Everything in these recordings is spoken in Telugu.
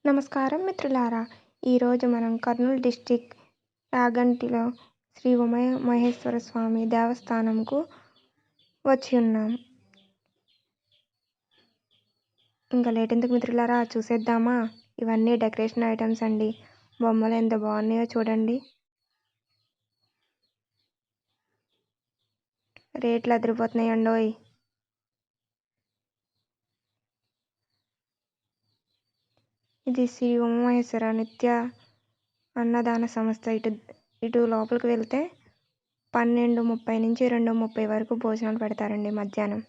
నమస్కారం మిత్రులారా! ఈరోజు మనం కర్నూలు డిస్టిక్ యాగంటిలో శ్రీ ఉమామహేశ్వర స్వామి దేవస్థానంకు వచ్చి ఉన్నాం. ఇంకా లేట్ ఎందుకు మిత్రులారా, చూసేద్దామా? ఇవన్నీ డెకరేషన్ ఐటమ్స్ అండి. బొమ్మలు ఎంత బాగున్నాయో చూడండి. రేట్లు అదిరిపోతున్నాయండోయ్. ఇది శ్రీ ఉమామహేశ్వర నిత్య అన్నదాన సంస్థ. ఇటు లోపలికి వెళ్తే 12:30 నుంచి 2:30 వరకు భోజనాలు పెడతారండి మధ్యాహ్నం.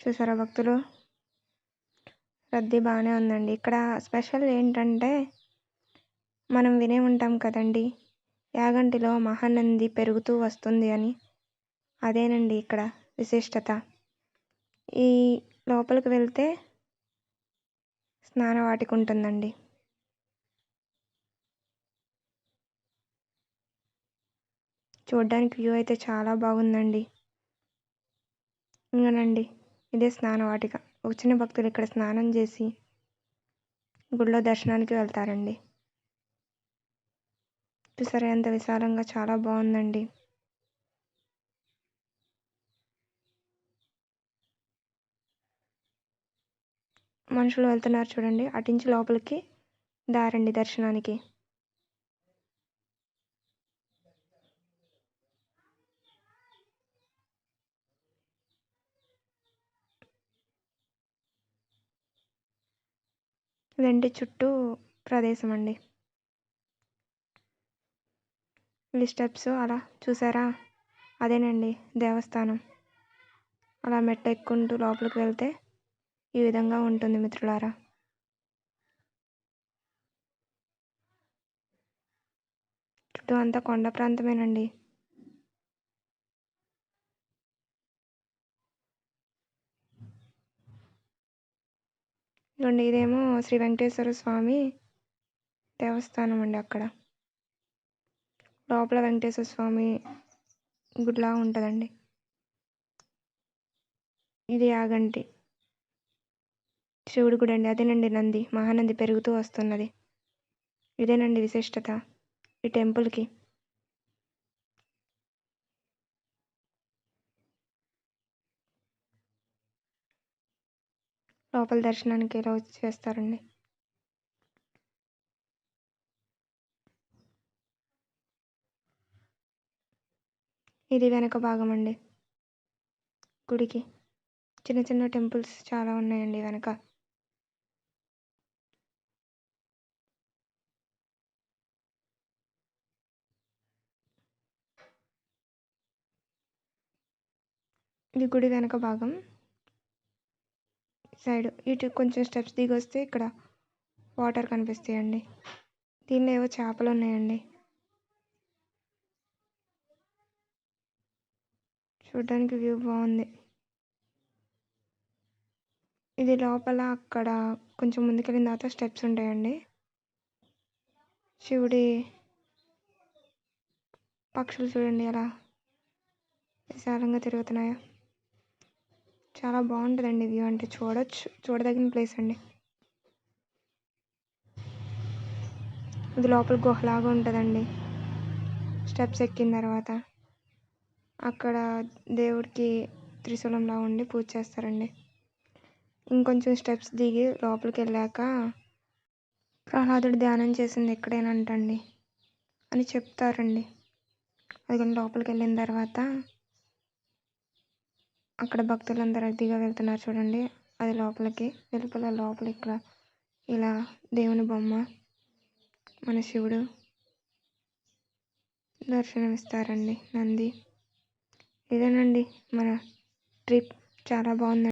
చూసారా భక్తులు, రద్దీ బాగానే ఉందండి. ఇక్కడ స్పెషల్ ఏంటంటే, మనం వినే ఉంటాం కదండి, యాగంటిలో మహానంది పెరుగుతూ వస్తుంది అని. అదేనండి ఇక్కడ విశిష్టత. ఈ లోపలికి వెళ్తే స్నానవాటిక ఉంటుందండి. చూడ్డానికి వ్యూ అయితే చాలా బాగుందండి. ఇంకనండి, ఇదే స్నానవాటిక. వచ్చిన భక్తులు ఇక్కడ స్నానం చేసి గుడిలో దర్శనానికి వెళ్తారండి. చూసారా ఎంత విశాలంగా, చాలా బాగుందండి. మనుషులు వెళ్తున్నారు చూడండి. అటించి లోపలికి దారండి దర్శనానికి. ఇదండి చుట్టూ ప్రదేశం అండి. ఈ స్టెప్స్ అలా చూసారా, అదేనండి దేవస్థానం. అలా మెట్ట ఎక్కుంటూ లోపలికి వెళ్తే ఈ విధంగా ఉంటుంది మిత్రులారా. చుట్టూ అంతా కొండ ప్రాంతమేనండి. ఇదిగోండి, ఇదేమో శ్రీ వెంకటేశ్వర స్వామి దేవస్థానం అండి. అక్కడ లోపల వెంకటేశ్వర స్వామి గుడిలా ఉంటుందండి. ఇది యాగంటి శివుడి గుడి అండి. అదేనండి నంది, మహానంది పెరుగుతూ వస్తున్నది. ఇదేనండి విశిష్టత ఈ టెంపుల్కి. లోపల దర్శనానికి ఇలా చేస్తారండి. ఇది వెనక భాగం అండి గుడికి. చిన్న చిన్న టెంపుల్స్ చాలా ఉన్నాయండి వెనక. ఇది గుడి వెనక భాగం సైడ్. ఇటు కొంచెం స్టెప్స్ దిగి వస్తే ఇక్కడ వాటర్ కనిపిస్తాయండి. దీనిలో ఏవో చేపలు ఉన్నాయండి. చూడడానికి వ్యూ బాగుంది. ఇది లోపల అక్కడ కొంచెం ముందుకెళ్ళిన తర్వాత స్టెప్స్ ఉంటాయండి. శివుడి పక్షులు చూడండి ఎలా విశాలంగా తిరుగుతున్నాయో. చాలా బాగుంటుందండి వ్యూ. అంటే చూడదగిన ప్లేస్ అండి. ఇది లోపల గుహలాగా ఉంటుందండి. స్టెప్స్ ఎక్కిన తర్వాత అక్కడ దేవుడికి త్రిశూలంలా ఉండి పూజ చేస్తారండి. ఇంకొంచెం స్టెప్స్ దిగి లోపలికి వెళ్ళాక ప్రహ్లాదుడు ధ్యానం చేసింది ఎక్కడేనంటండి అని చెప్తారండి. అది కానీ లోపలికి వెళ్ళిన తర్వాత అక్కడ భక్తులందరూ అదిగా వెళ్తున్నారు చూడండి. అది లోపలికి వెలుపల లోపల ఇక్కడ ఇలా దేవుని బొమ్మ, మన శివుడు దర్శనమిస్తారండి, నంది. ఇదేనండి మన ట్రిప్. చాలా బాగుందండి.